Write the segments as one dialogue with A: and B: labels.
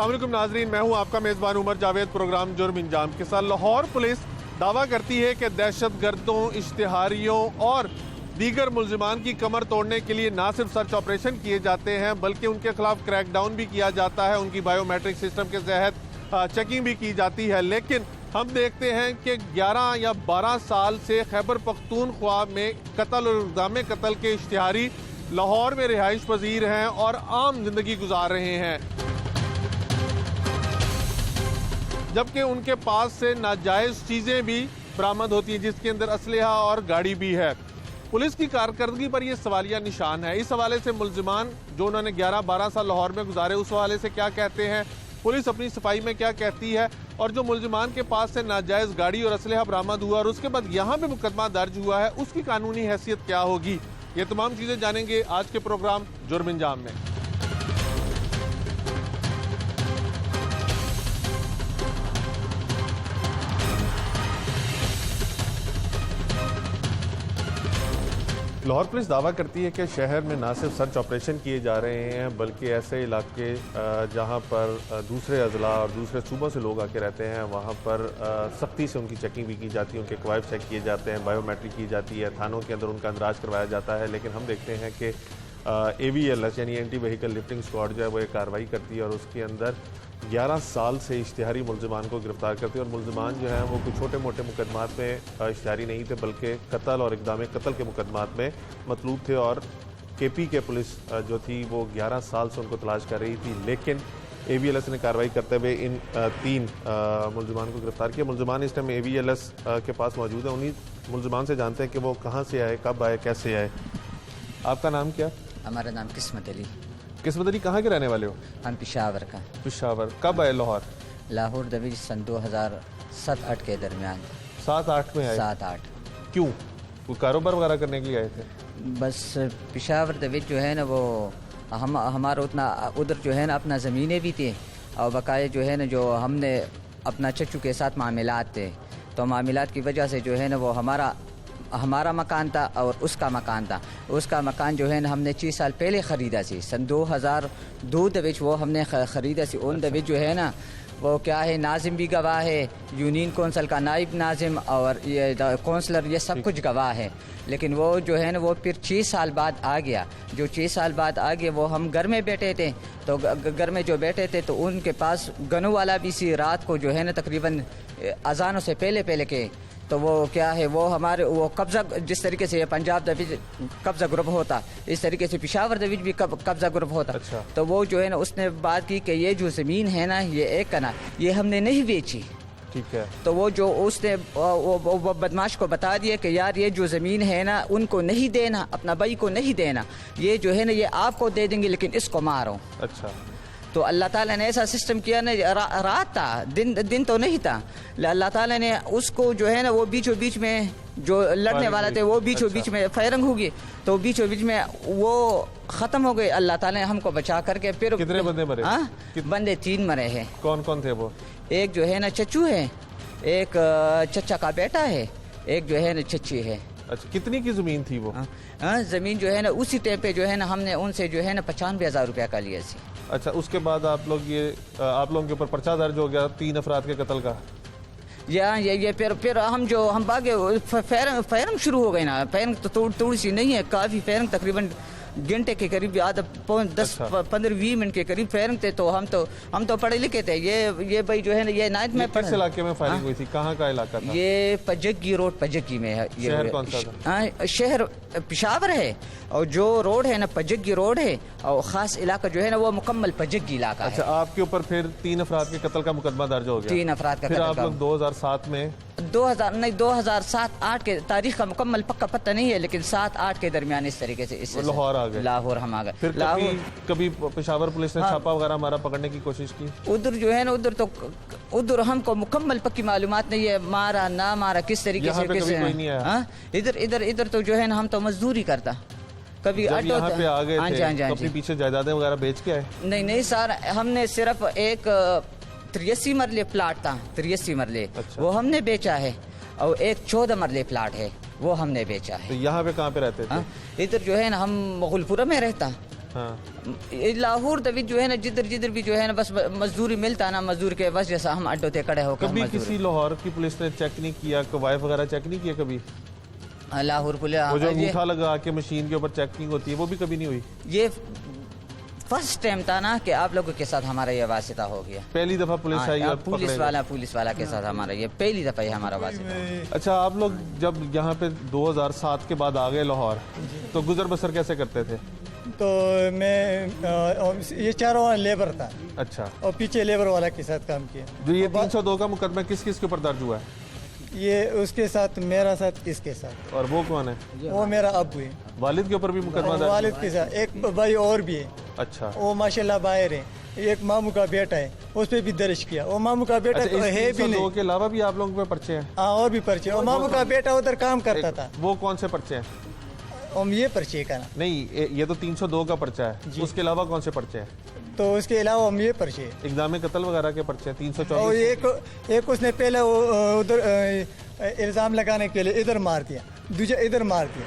A: अस्सलाम वालेकुम नाजरीन, मैं हूं आपका मेज़बान उमर जावेद। प्रोग्राम जुर्म इंजाम के साथ लाहौर पुलिस दावा करती है कि दहशतगर्दों, इश्तिहारियों और दीगर मुल्जिमान की कमर तोड़ने के लिए ना सिर्फ सर्च ऑपरेशन किए जाते हैं बल्कि उनके खिलाफ क्रैकडाउन भी किया जाता है, उनकी बायोमेट्रिक सिस्टम के तहत चेकिंग भी की जाती है। लेकिन हम देखते हैं कि 11 या 12 साल से खैबर पख्तूनख्वा में कत्ल और इल्ज़ाम कत्ल के इश्तिहारी लाहौर में रिहाइश पजीर हैं और आम जिंदगी गुजार रहे हैं, जबकि उनके पास से नाजायज चीजें भी बरामद होती हैं जिसके अंदर असलहा और गाड़ी भी है। पुलिस की कारकर्दगी पर यह सवालिया निशान है। इस हवाले से मुल्जिमान जो उन्होंने 11-12 साल लाहौर में गुजारे उस हवाले से क्या कहते हैं, पुलिस अपनी सफाई में क्या कहती है, और जो मुल्जिमान के पास से नाजायज गाड़ी और असलहा बरामद हुआ और उसके बाद यहाँ पे मुकदमा दर्ज हुआ है उसकी कानूनी हैसियत क्या होगी, ये तमाम चीजें जानेंगे आज के प्रोग्राम जुर्म इंजाम में। लाहौर पुलिस दावा करती है कि शहर में ना सिर्फ सर्च ऑपरेशन किए जा रहे हैं बल्कि ऐसे इलाके जहां पर दूसरे अजला और दूसरे सूबों से लोग आके रहते हैं वहां पर सख्ती से उनकी चेकिंग भी की जाती है, उनके कवायद चेक किए जाते हैं, बायोमेट्रिक की जाती है, थानों के अंदर उनका अंदराज करवाया जाता है। लेकिन हम देखते हैं कि AVLS यानी एंटी व्हीकल लिफ्टिंग स्क्वाड जो है वो एक कार्रवाई करती है और उसके अंदर 11 साल से इश्तिहारी मुल्जिमान को गिरफ्तार करती है। और मुल्जिमान जो हैं वो कुछ छोटे मोटे मुकदमात में इश्तिहारी नहीं थे बल्कि कत्ल और इक़दाम कत्ल के मुकदमात में मतलूब थे और KP के पुलिस जो थी वो 11 साल से उनको तलाश कर रही थी। लेकिन AVLS ने कार्रवाई करते हुए इन 3 मुल्जिमान को गिरफ्तार किया। मुल्जिमान इस टाइम AVLS के पास मौजूद है। उन्हीं मुल्जिमान से जानते हैं कि वो कहाँ से आए, कब आए, कैसे आए। आपका नाम क्या?
B: हमारा नाम किस्मत अली।
A: किस्मत अली, कहाँ के रहने वाले हो?
B: हम पेशावर का।
A: पेशावर। कब आए लाहौर?
B: लाहौर दबी सन 2007-8 के दरमियान।
A: 7-8 में आए?
B: 7-8।
A: क्यों? कोई कारोबार वगैरह करने के लिए आए थे?
B: बस पेशावर दबी जो है ना वो हमारा उतना उधर जो है ना अपना ज़मीनें भी थी और बकाया जो है ना जो हमने अपना चच्चू के साथ मामलात थे, तो मामलात की वजह से जो है ना वो हमारा मकान था और उसका मकान था। उसका मकान जो है ना हमने 6 साल पहले ख़रीदा सी, सन 2002 दविच वो हमने ख़रीदा सी। उन दविच जो है ना वो क्या है, नाजिम भी गवाह है, यूनियन कौंसल का नाइब नाजिम और ये कौंसलर, ये सब कुछ गवाह है। लेकिन वो जो है ना वो फिर 6 साल बाद आ गया। जो 6 साल बाद आ गया वो हम घर में बैठे थे, तो घर में जो बैठे थे तो उनके पास गनों वाला भी सी रात को जो है ना तकरीबन अजानों से पहले के, तो वो क्या है वो हमारे वो कब्ज़ा, जिस तरीके से पंजाब दबिज कब्ज़ा ग्रुप होता इस तरीके से पेशावर दबिज भी कब्ज़ा ग्रुप होता।
A: अच्छा।
B: तो वो जो है ना उसने बात की कि ये जो ज़मीन है ना ये एक का ना ये हमने नहीं बेची।
A: ठीक है।
B: तो वो जो उसने वो बदमाश को बता दिया कि यार ये जो ज़मीन है ना उनको नहीं देना, अपना भाई को नहीं देना, ये जो है ना ये आपको दे देंगे लेकिन इसको मारो।
A: अच्छा।
B: तो अल्लाह ताला ने ऐसा सिस्टम किया ना, रात था, दिन तो नहीं था। अल्लाह ताला ने उसको जो है ना वो बीचों बीच में जो लड़ने वाला थे वो बीचों बीच में फायरिंग होगी, तो बीचों बीच में वो ख़त्म हो गए। अल्लाह ताला ने हमको बचा करके फिर
A: कितने बंदे मरे?
B: बंदे 3 मरे हैं।
A: कौन कौन थे वो?
B: एक जो है ना चच्चू है, एक चचा का बेटा है, एक जो है ना चच्ची है।
A: अच्छा, कितनी की ज़मीन थी वो?
B: ज़मीन जो है ना उसी टाइम पे जो है ना हमने उनसे जो है ना 95,000 रुपया का लिया सी।
A: अच्छा, उसके बाद आप लोगों के ऊपर पर्चा दर्ज हो गया 3 अफराद के कत्ल का?
B: ये फिर हम भागे, फायरिंग शुरू हो गई ना। फायरिंग तो थोड़ी सी नहीं है, काफ़ी फायरिंग, तकरीबन घंटे के करीब, आधा 10-15-20 मिनट के करीब फायरिंग थे। तो हम तो पढ़े लिखे थे। ये भाई जो है ना ये नाइट में
A: किस इलाके में फायरिंग हुई थी? कहाँ का इलाका था?
B: ये पजग्गी रोड, पजग्गी में है।
A: शहर कौन सा था?
B: शहर पेशावर है और जो रोड है ना पजग्गी रोड है और ख़ास इलाका जो है ना वो मुकम्मल पजग्गी इलाका है।
A: अच्छा, आपके ऊपर फिर 3 अफराद के कत्ल का मुकदमा दर्ज हो गया?
B: 3 अफराद का।
A: फिर आप लोग 2007 में
B: 2007-8 के तारीख का मुकम्मल पक्का पता नहीं है, लेकिन 7-8 के दरमियान इस तरीके से
A: लाहौर आ गए।
B: लाहौर हम आ गए।
A: फिर कभी पेशावर पुलिस ने छापा वगैरह हमारा पकड़ने की कोशिश की?
B: उधर जो है ना उधर हमको मुकम्मल पक्की मालूमात नहीं है, मारा ना मारा किस तरीके से, इधर तो जो है ना हम तो मजदूरी करता। कभी
A: यहाँ पे आ गए थे तो अपने पीछे जायदादें वगैरह बेच के आए?
B: नहीं सर, हमने सिर्फ एक 83 मरले प्लाट था, 83 मरले। अच्छा। वो हमने बेचा है और एक 14 मरले प्लाट है वो हमने बेचा है।
A: तो यहाँ पे कहाँ पे रहते थे?
B: इधर जो है ना हम मुगलपुरा में रहता।
A: हाँ
B: ये लाहौर दे जो है ना जिधर जिधर भी जो है ना बस मजदूरी मिलता ना मजदूर के बस जैसा हम अड्डों ते खड़े होकर
A: कभी किसी लाहौर की पुलिस ने चेक नहीं किया, कवायद वगैरह चेक नहीं किया कभी?
B: लाहौर
A: वो जो
B: पुलिस
A: अंगूठा लगा के मशीन के ऊपर चेकिंग होती है वो भी कभी नहीं हुई?
B: ये फर्स्ट टाइम था ना कि आप लोगों के साथ हमारा ये वास्ता हो गया।
A: पहली दफा पुलिस आई और
B: पुलिस
A: पकड़े
B: वाला के साथ हमारा ये पहली दफा ही हमारा वास्ता।
A: गए। अच्छा, आप लोग जब यहाँ पे 2007 के बाद आ गए लाहौर, तो गुजर बसर कैसे करते थे?
C: तो मैं ये चारों लेबर था
A: अच्छा,
C: और पीछे लेबर वाला के साथ काम किया।
A: जो ये 302 का मुकदमा किस किस के ऊपर दर्ज हुआ है?
C: ये उसके साथ, मेरा साथ, इसके साथ।
A: और वो कौन है?
C: वो मेरा अब्बू है।
A: वालिद के ऊपर भी मुकदमा दर्ज?
C: वालिद के साथ एक भाई और भी है,
A: अच्छा,
C: वो माशाल्लाह बाहर है। एक मामू का बेटा है, उस पर भी दर्ज किया। वो मामू का बेटा
A: अच्छा,
C: तो
A: इस
C: है भी
A: 302
C: नहीं।
A: के अलावा भी आप लोगों पे पर्चे हैं?
C: हाँ, और भी पर्चे। और मामू का बेटा उधर काम करता था।
A: वो कौन से पर्चे हैं?
C: और ये पर्चे का ना,
A: नहीं, ये तो 302 का पर्चा है, उसके अलावा कौन से पर्चे हैं?
C: तो उसके अलावा हम ये पर्चे हैं।
A: इकदाम कत्ल वगैरह के पर्चे हैं?
C: और
A: 324?
C: एक उसने पहले वो उधर इल्ज़ाम लगाने के लिए इधर मार दिया, दूसरा इधर मार दिया।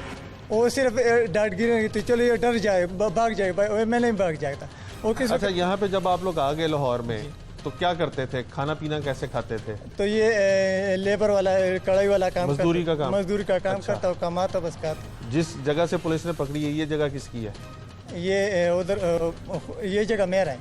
C: वो सिर्फ डांट गिरे तो चलो ये डर जाए, भाग जाए। भाई मैं नहीं भाग जाता। वो किस
A: अच्छा, यहाँ पे जब आप लोग आ गए लाहौर में तो क्या करते थे? खाना पीना कैसे खाते थे?
C: तो ये लेबर वाला, कढ़ाई वाला काम
A: मजदूरी का काम?
C: मजदूरी का काम
A: अच्छा।
C: करता हूँ, कमाता बस खाता।
A: जिस जगह से पुलिस ने पकड़ी है ये जगह किसकी है?
C: ये उधर ये जगह मेरा है।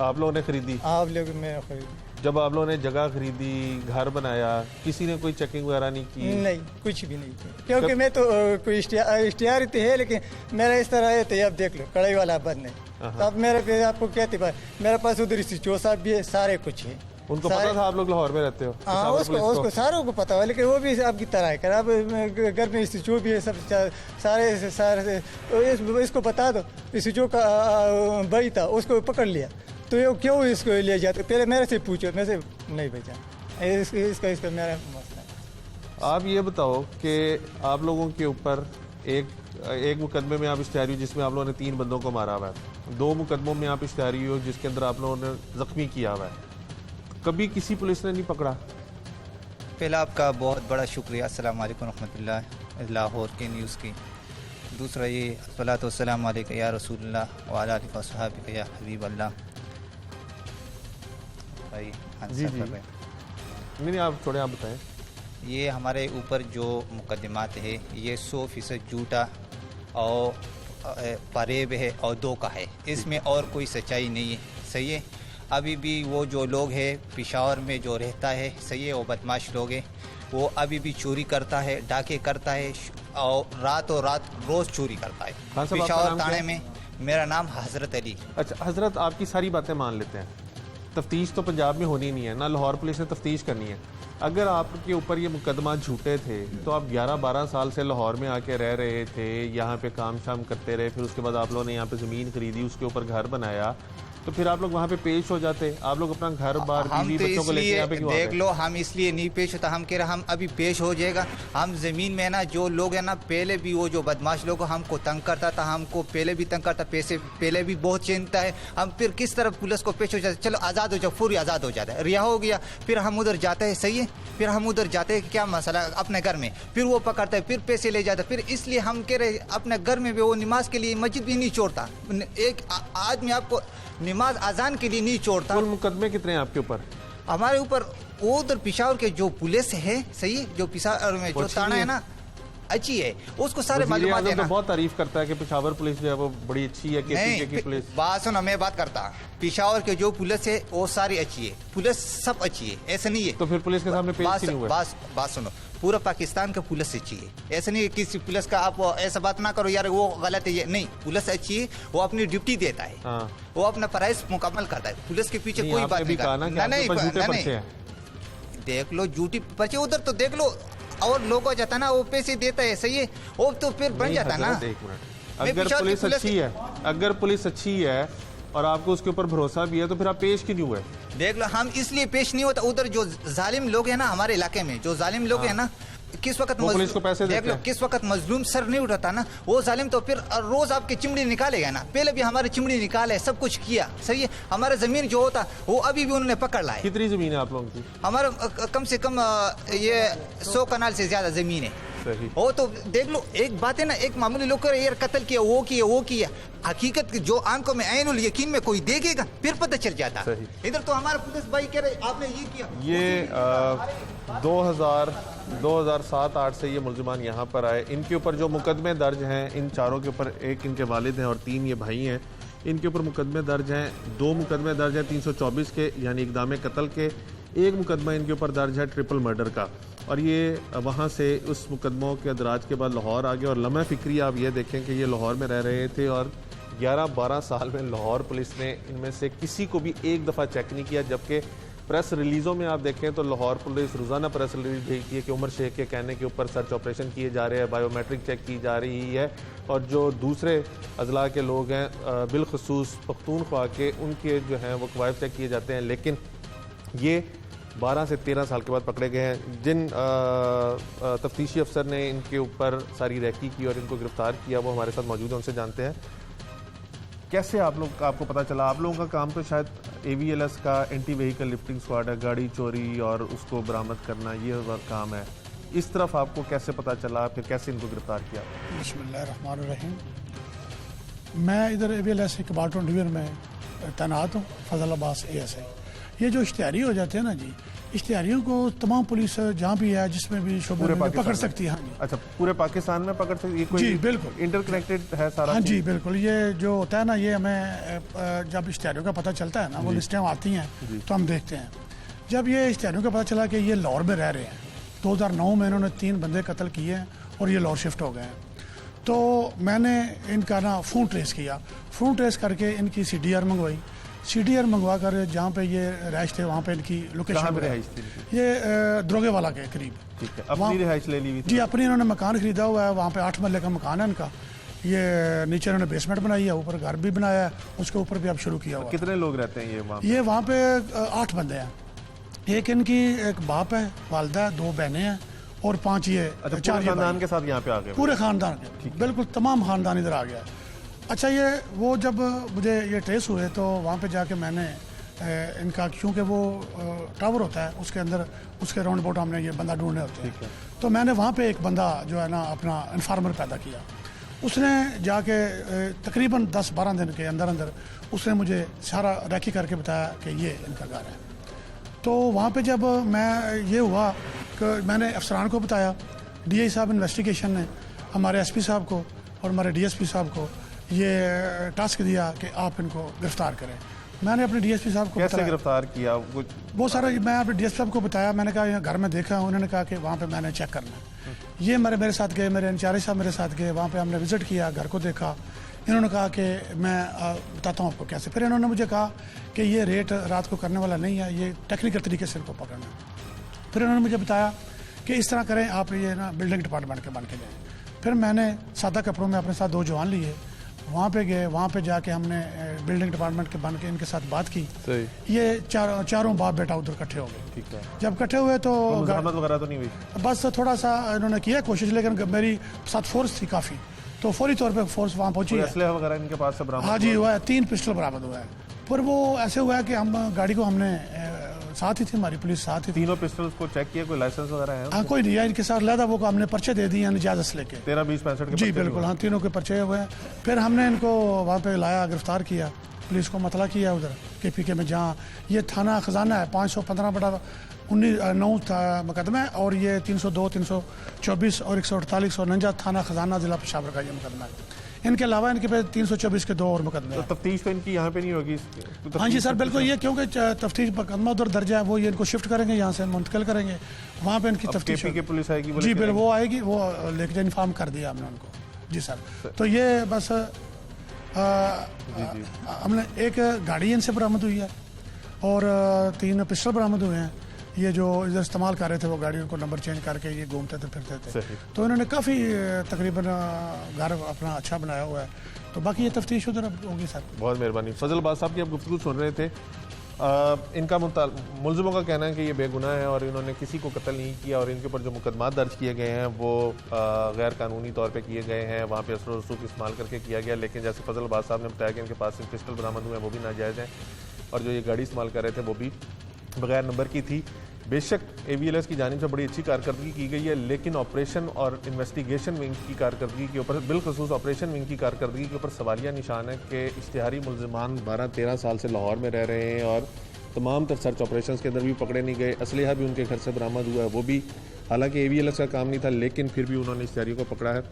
A: आप लोगों ने खरीदी?
C: आप लोग मेरा खरीद?
A: जब आप लोगों ने जगह खरीदी, घर बनाया, किसी ने कोई चेकिंग वगैरह नहीं की?
C: नहीं, कुछ भी नहीं किया। क्योंकि मैं तो कोई इश्तिहार तो है, लेकिन मेरा इस तरह है। तो अब देख लो, कढ़ाई वाला बंद है। तो अब मेरे पे आपको कहते भाई, मेरे पास उधर चौसा भी है, सारे कुछ है।
A: उनको पता था आप लोग लाहौर में रहते हो?
C: हाँ, उसको सारों को पता है, लेकिन वो भी आपकी तरह है। अब घर में जो भी है सब सारे इसको बता दो। इस जो का भाई था उसको पकड़ लिया, तो ये क्यों इसको ले जाते? पहले मेरे से पूछो, मेरे से नहीं भेजा। इसका मेरा मसला है।
A: आप ये बताओ कि आप लोगों के ऊपर एक मुकदमे में आप इश्तिहारी हो जिसमें आप लोगों ने 3 बंदों को मारा हुआ है, 2 मुकदमों में आप इश्तिहारी हो जिसके अंदर आप लोगों ने जख्मी किया हुआ है। कभी किसी पुलिस ने नहीं पकड़ा?
D: पहला आपका बहुत बड़ा शुक्रिया, अस्सलाम वालेकुम रहमतुल्लाह, लाहौर के न्यूज़ की। दूसरा ये अस्सलातु वस्सलामु अलैका या रसूलुल्लाह व अला आलिका व सहाबिका या हबीब अल्लाह। भाई
A: जी जी, नहीं आप थोड़े आप बताएं।
D: ये हमारे ऊपर जो मुकदमात है ये 100% झूठा और फरेब है और धोखा है, इसमें और कोई सच्चाई नहीं है। सही है, अभी भी वो जो लोग हैं पेशावर में जो रहता है, सही है, वो बदमाश लोग हैं, वो अभी भी चोरी करता है, डाके करता है और रात रोज़ चोरी करता है पेशावर थाने में। मेरा नाम हज़रत अली।
A: अच्छा हज़रत, आपकी सारी बातें मान लेते हैं, तफ्तीश तो पंजाब में होनी नहीं है ना, लाहौर पुलिस ने तफ्तीश करनी है। अगर आपके ऊपर ये मुकदमा झूठे थे तो आप 11-12 साल से लाहौर में आके रह रहे थे, यहाँ पे काम शाम करते रहे, फिर उसके बाद आप लोगों ने यहाँ पे ज़मीन खरीदी, उसके ऊपर घर बनाया, तो फिर आप लोग वहाँ पे पेश हो जाते। आप लोग अपना घर बार बीवी
D: तो
A: बच्चों को लेके यहाँ पे क्यों आ
D: देख
A: गए?
D: लो, हम इसलिए नहीं पेश होता, हम कह रहे हम अभी पेश हो जाएगा। हम ज़मीन में ना जो लोग हैं ना, पहले भी वो जो बदमाश लोग हमको तंग करता था, हमको पहले भी तंग करता, पैसे पहले भी बहुत चिंता है। हम फिर किस तरह पुलिस को पेश हो जाते, चलो आज़ाद हो जाओ, पूरी आज़ाद हो जाता है, रिहा हो गया, फिर हम उधर जाते हैं। सही है, फिर हम उधर जाते हैं, क्या मसला अपने घर में, फिर वो पकड़ता है, फिर पैसे ले जाता है। फिर इसलिए हम कह रहे अपने घर में भी वो नमाज के लिए मस्जिद भी नहीं छोड़ता। एक आदमी आपको नमाज अजान के लिए नहीं छोड़ता।
A: कुल मुकदमे कितने हैं आपके ऊपर?
D: हमारे ऊपर वो उधर पेशावर के जो पुलिस है, सही है, जो पेशावर में जो थाना है ना, अच्छी है, उसको सारे मालूमात है ना।
A: तो बहुत तारीफ करता है कि पेशावर पुलिस जो है वो बड़ी अच्छी है, केपीके की पुलिस।
D: बात सुनो, मैं बात करता, पेशावर के जो पुलिस है वो सारी अच्छी है, पुलिस सब अच्छी है, ऐसा नहीं है।
A: तो फिर पुलिस के सामने पेश क्यों नहीं हुए?
D: बात सुनो, पूरा पाकिस्तान का पुलिस अच्छी है, ऐसा नहीं है किसी पुलिस का आप ऐसा बात ना करो यार वो गलत है, ये नहीं, पुलिस अच्छी है, वो अपनी ड्यूटी देता है।
A: हाँ।
D: वो अपना फराइज मुकम्मल करता है, पुलिस के पीछे कोई बात नहीं
A: नहीं।
D: देख लो झूठी पर्चे उधर, तो देख लो, और लोगों जाता ना वो पैसे देता है, सही है, वो तो फिर बन जाता ना।
A: अगर पुलिस अच्छी है, अगर पुलिस अच्छी है और आपको उसके ऊपर भरोसा भी है, तो फिर आप पेश क्यों नहीं हुए?
D: देख लो, हम इसलिए पेश नहीं होता, उधर जो जालिम लोग हैं ना हमारे इलाके में, जो जालिम लोग हैं ना, किस वक्त
A: पुलिस को पैसे
D: देख लो, किस वक्त मजलूम सर नहीं उठाता ना, वो जालिम तो फिर रोज आपकी चिमड़ी निकालेगा ना। पहले भी हमारी चिमड़ी निकाले, सब कुछ किया, सही है, हमारा जमीन जो होता वो अभी भी उन्होंने पकड़ लाया।
A: कितनी जमीन है आप लोगों की?
D: हमारा कम से कम ये 100 कनाल से ज्यादा जमीन है।
A: सही।
D: वो तो देख लो, एक बात है ना, एक मामूली लोग कर यार कत्ल किया, वो किया, हकीकत की जो आंखों में ऐनुल यकीन में कोई देखेगा फिर पता चल जाता।
A: सही।
D: इधर तो हमारा पुलिस भाई कह रहे आपने ये किया।
A: ये 2007-8 से ये मुल्जिमान यहाँ पर आए। इनके ऊपर जो मुकदमे दर्ज हैं, इन चारों के ऊपर, एक इनके वालिद हैं और 3 ये भाई हैं, इनके ऊपर मुकदमे दर्ज हैं। 2 मुकदमे दर्ज हैं 324 के यानी इक़दाम कत्ल के, एक मुकदमा इनके ऊपर दर्ज है ट्रिपल मर्डर का। और ये वहाँ से उस मुकदमों के दराज के बाद लाहौर आ गए। और लम्हा फ़िक्री आप ये देखें कि ये लाहौर में रह रहे थे और 11-12 साल में लाहौर पुलिस ने इनमें से किसी को भी एक दफ़ा चेक नहीं किया। जबकि प्रेस रिलीज़ों में आप देखें तो लाहौर पुलिस रोज़ाना प्रेस रिलीज भेजती है कि उमर शेख के कहने के ऊपर सर्च ऑपरेशन किए जा रहे हैं, बायोमेट्रिक चेक की जा रही है। और जो दूसरे अजला के लोग हैं, बिलखसूस पख्तूनख्वा के, उनके जो हैं वो कवायद चेक किए जाते हैं। लेकिन ये 12 से 13 साल के बाद पकड़े गए हैं। जिन तफ्तीशी अफसर ने इनके ऊपर सारी रैकी की और इनको गिरफ्तार किया वो हमारे साथ मौजूद हैं, उनसे जानते हैं कैसे आपको पता चला। आप लोगों का काम तो शायद AVLS का एंटी व्हीकल लिफ्टिंग स्क्वाड है, गाड़ी चोरी और उसको बरामद करना, ये काम है। इस तरफ आपको कैसे पता चला, फिर कैसे इनको गिरफ्तार किया?
E: बिस्मिल्लाहिर्रहमानिर्रहीम। मैं इधर AVLS इकबाल डिवीजन में तैनात हूँ, फजल अब्बास ASI। ये जो इश्तिहारी हो जाते हैं ना जी, इश्तिहारियों को तमाम पुलिस जहाँ भी है जिसमें भी शोबे में पकड़ सकती है। हाँ जी।
A: अच्छा, पूरे पाकिस्तान में पकड़ सकती है?
E: जी बिल्कुल,
A: इंटरकनेक्टेड है सारा?
E: हाँ जी बिल्कुल। ये जो होता है ना, ये हमें जब इश्तिहारियों का पता चलता है ना, वो लिस्टें आती हैं तो हम देखते हैं। जब ये इश्तिहारियों का पता चला कि ये लाहौर में रह रहे हैं, 2009 में इन्होंने 3 बंदे कत्ल किए हैं और ये लाहौर शिफ्ट हो गए हैं, तो मैंने इनका ना फ़ोन ट्रेस किया। फ़ोन ट्रेस करके इनकी CDR मंगवाई। CDR मंगवा कर जहाँ पे ये रहाइश थे वहाँ पे इनकी लोकेशन
A: रहाइश थी?
E: ये द्रोगे वाला के करीब।
A: ठीक है, अपनी रिहाइश ले ली हुई थी?
E: जी, अपनी इन्होंने मकान खरीदा हुआ है, वहाँ पे 8 महले का मकान है इनका। ये नीचे इन्होंने बेसमेंट बनाई है, ऊपर घर भी बनाया है, उसके ऊपर भी अब शुरू किया हुआ है।
A: कितने लोग रहते हैं
E: ये वहाँ पे 8 बंदे हैं। एक इनकी एक बाप है, वालदा है, 2 बहनें हैं और 5 ये 4
A: खानदान के साथ यहाँ पे आ गए?
E: पूरे खानदान के, बिल्कुल तमाम खानदान इधर आ गया। अच्छा, ये वो जब मुझे ये ट्रेस हुए तो वहाँ पे जाके मैंने इनका, क्योंकि वो टावर होता है उसके अंदर, उसके राउंड अबाउट हमने ये बंदा ढूंढने होते हैं, तो मैंने वहाँ पे एक बंदा जो है ना अपना इन्फार्मर पैदा किया। उसने जाके तकरीबन 10-12 दिन के अंदर अंदर उसने मुझे सारा रैकी करके बताया कि ये इनका घर है। तो वहाँ पे जब मैं ये हुआ कि मैंने अफसरान को बताया, DI साहब इन्वेस्टिगेशन ने हमारे SP साहब को और हमारे DSP साहब को ये टास्क दिया कि आप इनको गिरफ्तार करें। मैंने अपने DSP साहब को
A: कैसे गिरफ्तार किया?
E: बहुत सारा मैं अपने DSP साहब को बताया, मैंने कहा यहाँ घर में देखा, उन्होंने कहा कि वहाँ पे मैंने चेक करना है। ये मेरे साथ गए, मेरे इंचार्ज साहब मेरे साथ गए, वहाँ पे हमने विजिट किया, घर को देखा। इन्होंने कहा कि मैं बताता हूँ आपको कैसे। फिर इन्होंने मुझे कहा कि ये रेट रात को करने वाला नहीं है, ये टेक्निकल तरीके से इनको पकड़ना है। फिर उन्होंने मुझे बताया कि इस तरह करें, आप ये ना बिल्डिंग डिपार्टमेंट के बन के जाएँ। फिर मैंने सादा कपड़ों में अपने साथ 2 जवान लिए, वहाँ पे गए, वहाँ पे जाके हमने बिल्डिंग डिपार्टमेंट के बन के इनके साथ बात की। ये चारों बाप बेटा उधर इकट्ठे हो गए।
A: ठीक है।
E: जब इकट्ठे हुए तो
A: मुज़ाहमत वगैरह तो नहीं हुई?
E: बस थोड़ा सा इन्होंने किया कोशिश, लेकिन मेरी साथ फोर्स थी काफ़ी, तो फौरी तौर पे फोर्स वहाँ पहुंची है।
A: असलहा वगैरह इनके पास से बरामद?
E: हाँ जी, हुआ है, 3 पिस्टल बरामद हुआ है। पर वो ऐसे हुआ है कि हम गाड़ी को हमने साथ ही थी, हमारी पुलिस साथ ही थी।
A: तीनों पिस्टल्स को चेक किया? कोई लाइसेंस वगैरह है?
E: हाँ, कोई नहीं है इनके साथ, लहदा वो को हमने पर्चे दे दिए इजाजत लेके।
A: 13, 20, 65 के?
E: जी बिल्कुल, हाँ, तीनों के पर्चे हुए हैं। फिर हमने इनको वहाँ पे लाया, गिरफ्तार किया, पुलिस को मतला किया उधर KPK में, जहाँ ये थाना खजाना है, 515/9 मुकदमा है, और ये 302, 324 और 148 और 49 थाना खजाना जिला पेशावर का ये मुकदमा है। इनके अलावा इनके पे 324 के 2 और मुकदमे।
A: तो तफ्तीश तो इनकी यहाँ पे नहीं होगी?
E: हाँ जी सर, बिल्कुल। ये क्योंकि तफ्तीश मुकदमा उधर दर्ज है, वो ये इनको शिफ्ट करेंगे, यहाँ से मुंतकिल करेंगे, वहाँ पे इनकी तफ्तीश।
A: KPK पुलिस आएगी?
E: जी बिल्कुल, वो आएगी, वो लेके इन्फॉर्म कर दिया हमने उनको। जी सर। तो ये बस हमने एक गाड़ी इनसे बरामद हुई है और 3 पिस्टल बरामद हुए हैं। ये जो इधर इस्तेमाल कर रहे थे वो गाड़ी, उनको नंबर चेंज करके ये घूमते थे फिरते थे, तो इन्होंने काफ़ी तकरीबन घर अपना अच्छा बनाया हुआ है। तो बाकी ये तफ्तीश उधर होगी सर।
A: बहुत मेहरबानी। फजल अब्बास साहब की आप गुफ्तगू सुन रहे थे। इनका मुल्ज़िमों का कहना है कि ये बेगुनाह है और इन्होंने किसी को कत्ल नहीं किया और इनके ऊपर जो मुकदमात दर्ज किए गए हैं वो गैर कानूनी तौर पे किए गए हैं, वहाँ पे असर और रसूख इस्तेमाल करके किया गया। लेकिन जैसे फजल अब्बास साहब ने बताया कि इनके पास पिस्टल बरामद हुए हैं, वो भी नाजायज़ हैं, और जो ये गाड़ी इस्तेमाल कर रहे थे वो भी बगैर नंबर की थी। बेशक AVLS की जानिब से बड़ी अच्छी कारकर्दगी की गई है, लेकिन ऑपरेशन और इन्वेस्टिगेशन विंग की कारकर्दगी के ऊपर, बिलखसूस ऑपरेशन विंग की कारकर्दगी के ऊपर सवालिया निशान है कि इश्तिहारी मुल्ज़िमान 12-13 साल से लाहौर में रह रहे हैं और तमाम तर सर्च ऑपरेशंस के अंदर भी पकड़े नहीं गए। असलहा भी उनके घर से बरामद हुआ है, वो भी हालांकि AVLS का काम नहीं था, लेकिन फिर भी उन्होंने इश्तिहारियों को पकड़ा है।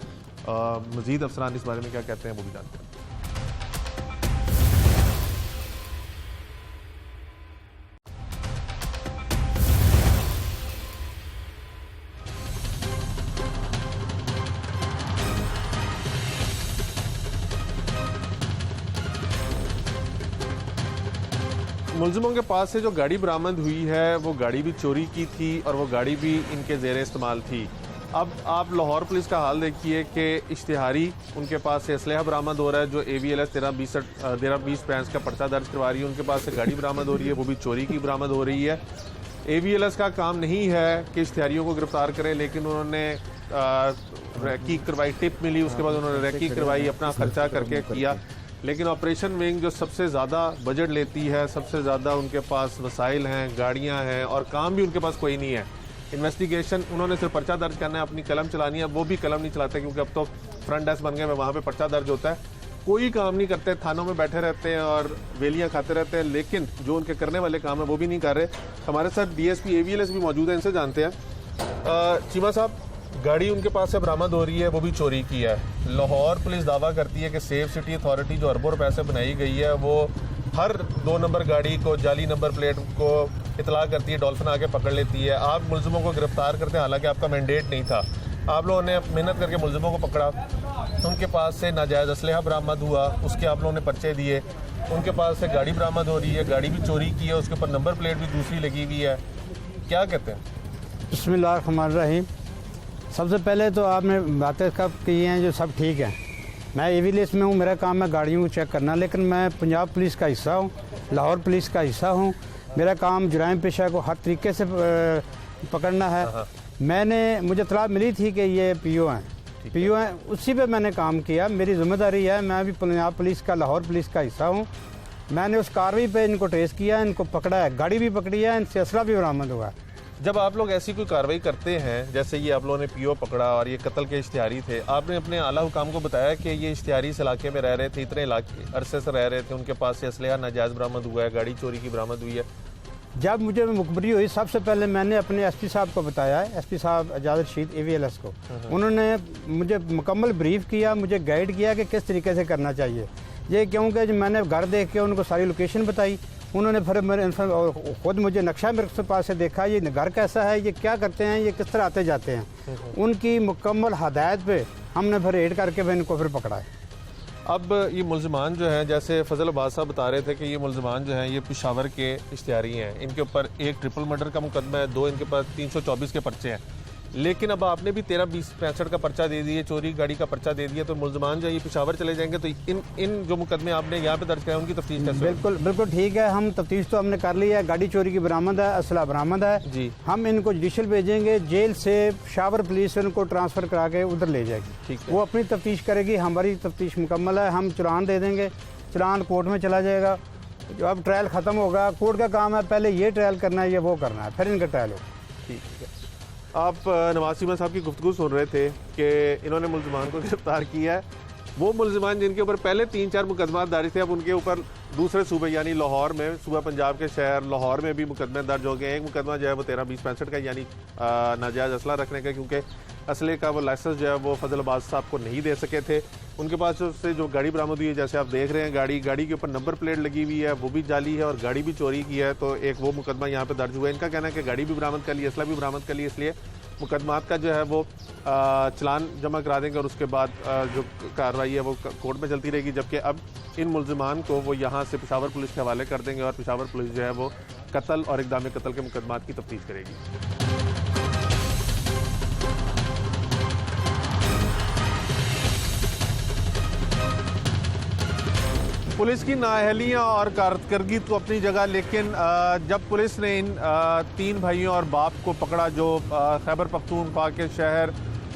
A: मज़ीद अफसरान इस बारे में क्या कहते हैं वो भी जानते हैं। मुल्ज़िमों के पास से जो गाड़ी बरामद हुई है वो गाड़ी भी चोरी की थी और वो गाड़ी भी इनके ज़ेर इस्तेमाल थी। अब आप लाहौर पुलिस का हाल देखिए कि इश्तिहारी उनके पास से असलहा बरामद हो रहा है जो AVLS 13-20 का पर्चा दर्ज करवा रही है, उनके पास से गाड़ी बरामद हो रही है वो भी चोरी की बरामद हो रही है। AVLS का काम नहीं है कि इश्तिहारियों को गिरफ्तार करें, लेकिन उन्होंने रैकी करवाई, टिप मिली, उसके बाद उन्होंने रैकी करवाई, अपना खर्चा करके किया। लेकिन ऑपरेशन विंग जो सबसे ज़्यादा बजट लेती है, सबसे ज़्यादा उनके पास वसाइल हैं, गाड़ियां हैं और काम भी उनके पास कोई नहीं है। इन्वेस्टिगेशन उन्होंने सिर्फ पर्चा दर्ज करना है, अपनी कलम चलानी है, वो भी कलम नहीं चलाते क्योंकि अब तो फ्रंट डेस्क बन गए हैं, वहाँ पे पर्चा दर्ज होता है। कोई काम नहीं करते, थानों में बैठे रहते हैं और वेलियाँ खाते रहते हैं, लेकिन जो उनके करने वाले काम है वो भी नहीं कर रहे। हमारे साथ DSP AVLS भी मौजूद है, इनसे जानते हैं। चीमा साहब, गाड़ी उनके पास से बरामद हो रही है वो भी चोरी की है। लाहौर पुलिस दावा करती है कि सेफ सिटी अथॉरिटी जो अरबों रुपए से बनाई गई है वो हर 2 नंबर गाड़ी को, जाली नंबर प्लेट को इतला करती है, डॉल्फिन आके पकड़ लेती है। आप मुल्ज़िमों को गिरफ्तार करते हैं, हालांकि आपका मैंडेट नहीं था, आप लोगों ने मेहनत करके मुल्ज़िमों को पकड़ा, उनके पास से नाजायज़ असलहा बरामद हुआ, उसके आप लोगों ने पर्चे दिए, उनके पास से गाड़ी बरामद हो रही है, गाड़ी भी चोरी की है, उसके ऊपर नंबर प्लेट भी दूसरी लगी हुई है, क्या कहते हैं?
F: बिस्मिल्लाहिर्रहमानिर्रहीम। सबसे पहले तो आपने बातें कब की हैं जो सब ठीक है। मैं AVLS में हूँ, मेरा काम है गाड़ियों को चेक करना, लेकिन मैं पंजाब पुलिस का हिस्सा हूँ, लाहौर पुलिस का हिस्सा हूँ। मेरा काम जुराइम पेशा को हर तरीके से पकड़ना है। मुझे इत्तला मिली थी कि ये PO हैं, उसी पे मैंने काम किया, मेरी जिम्मेदारी है। मैं भी पंजाब पुलिस का, लाहौर पुलिस का हिस्सा हूँ। मैंने उस कार्रवाई पे इनको ट्रेस किया, इनको पकड़ा है, गाड़ी भी पकड़ी है, इनसे असला भी बरामद हुआ है।
A: जब आप लोग ऐसी कोई कार्रवाई करते हैं, जैसे ये आप लोगों ने PO पकड़ा और ये कत्ल के इश्तिहारी थे, आपने अपने आला हुकाम को बताया कि ये इश्तिहारी इस इलाके में रह रहे थे, इतने अरसे से रह रहे थे, उनके पास से असलहा नाजायज़ बरामद हुआ है, गाड़ी चोरी की बरामद हुई है?
F: जब मुझे मुखबरी हुई, सबसे पहले मैंने अपने SP साहब को बताया है, SP साहब एजाज रशीद AVLS को। उन्होंने मुझे मुकम्मल ब्रीफ किया, मुझे गाइड किया कि किस तरीके से करना चाहिए। ये क्योंकि जब मैंने घर देख के उनको सारी लोकेशन बताई, उन्होंने फिर मेरे खुद मुझे नक्शा मेरे पास से देखा, ये घर कैसा है, ये क्या करते हैं, ये किस तरह आते जाते हैं। उनकी मुकम्मल हदायत पे हमने फिर रेड करके फिर इनको फिर पकड़ा है।
A: अब ये मुल्ज़िमान जो हैं, जैसे फजल अब्बास साहब बता रहे थे कि ये मुल्ज़िमान जो हैं ये पेशावर के इश्तिहारी हैं, इनके ऊपर 1 ट्रिपल मर्डर का मुकदमा है, 2 इनके पास 324 के पर्चे हैं, लेकिन अब आपने भी 13-20-65 का पर्चा दे दिए, चोरी गाड़ी का पर्चा दे दिया, तो मुल्ज़िमान जो ये पेशावर चले जाएंगे, तो इन जो मुकदमे आपने यहाँ पे दर्ज कराए उनकी तफ्तीश कैसे?
F: बिल्कुल ठीक है, हम तफ्तीश तो हमने कर ली है, गाड़ी चोरी की बरामद है, असला बरामद है
A: जी।
F: हम इनको जुडिशल भेजेंगे, जेल से पेशावर पुलिस उनको ट्रांसफ़र करा के उधर ले जाएगी,
A: ठीक है।
F: वो अपनी तफ्तीश करेगी, हमारी तफ्तीश मुकम्मल है, हम चलान दे देंगे, चलान कोर्ट में चला जाएगा। जो अब ट्रायल ख़त्म होगा, कोर्ट का काम है, पहले ये ट्रायल करना है, ये वो करना है, फिर इनका ट्रायल होगा।
A: ठीक है। आप नवाज चीमा साहब की गुफ्तगू सुन रहे थे कि इन्होंने मुल्ज़िमान को गिरफ्तार किया है। वो मुल्ज़िमान जिनके ऊपर पहले 3-4 मुकदमा दर्ज थे, अब उनके ऊपर दूसरे सूबे यानी लाहौर में, सूबा पंजाब के शहर लाहौर में भी मुकदमे दर्ज हो गए। एक मुकदमा जो है वो 13-20-65 का यानी नाजायज़ असला रखने का, क्योंकि असले का वो लाइसेंस जो है वो फजल अब्बास साहब को नहीं दे सके थे। उनके पास से जो गाड़ी बरामद हुई है, जैसे आप देख रहे हैं, गाड़ी के ऊपर नंबर प्लेट लगी हुई है, वो भी जाली है और गाड़ी भी चोरी की है, तो एक वो मुकदमा यहाँ पे दर्ज हुआ है। इनका कहना है कि गाड़ी भी बरामद कर ली, असला भी बरामद कर ली, इसलिए मुकदमात का जो है वो चलान जमा करा देंगे और उसके बाद जो कार्रवाई है वो कोर्ट में चलती रहेगी। जबकि अब इन मुल्ज़िमान को वो यहाँ से पेशावर पुलिस के हवाले कर देंगे और पेशावर पुलिस जो है वो कत्ल और इक़दाम कत्ल के मुकदमात की तफ्तीश करेगी। पुलिस की नाअहलियाँ और कारकर्दगी तो अपनी जगह, लेकिन जब पुलिस ने इन 3 भाइयों और बाप को पकड़ा जो खैबर पख्तूनख्वा के शहर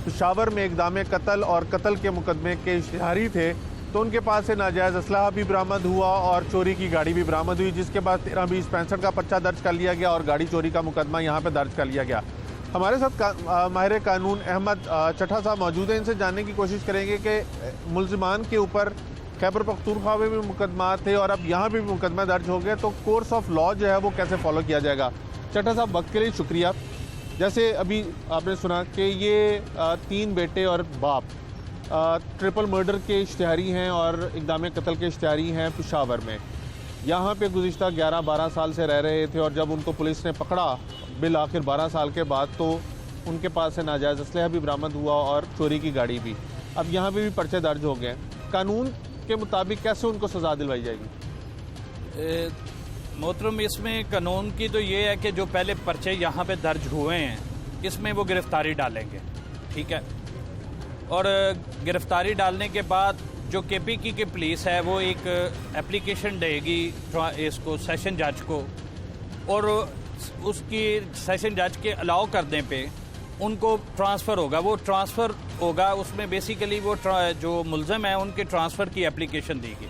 A: पेशावर में इक़दाम कत्ल और कत्ल के मुकदमे के इश्तिहारी थे, तो उनके पास से नाजायज़ असलहा भी बरामद हुआ और चोरी की गाड़ी भी बरामद हुई, जिसके बाद 13-20-65 का पर्चा दर्ज कर लिया गया और गाड़ी चोरी का मुकदमा यहाँ पे दर्ज कर लिया गया। हमारे साथ माहिर कानून अहमद चट्ठा साहब मौजूद हैं। इनसे जानने की कोशिश करेंगे कि मुल्जिमान के ऊपर खैबर पख्तूनख्वा में भी मुकदमा थे और अब यहाँ भी मुकदमा दर्ज हो गया, तो कोर्स ऑफ लॉ जो है वो कैसे फॉलो किया जाएगा। चट्ठा साहब, वक्त के लिए शुक्रिया। जैसे अभी आपने सुना कि ये 3 बेटे और बाप ट्रिपल मर्डर के इश्तिहारी हैं और इक़दाम कत्ल के इश्तिहारी हैं पेशावर में। यहाँ पे गुज़िश्ता 11-12 साल से रह रहे थे और जब उनको पुलिस ने पकड़ा बिल आखिर 12 साल के बाद, तो उनके पास से नाजायज़ असलहा भी बरामद हुआ और चोरी की गाड़ी भी। अब यहाँ पे भी पर्चे दर्ज हो गए। कानून के मुताबिक कैसे उनको सज़ा दिलवाई जाएगी?
G: मोहतरम, इसमें कानून की तो ये है कि जो पहले पर्चे यहाँ पे दर्ज हुए हैं इसमें वो गिरफ्तारी डालेंगे, ठीक है। और गिरफ्तारी डालने के बाद जो केपीकी की पुलिस है वो एक एप्लीकेशन देगी इसको सेशन जज को, और उसकी सेशन जज के अलाउ करने पे उनको ट्रांसफ़र होगा। वो ट्रांसफ़र होगा, उसमें बेसिकली वो जो मुल्ज़म है उनके ट्रांसफ़र की एप्लीकेशन देगी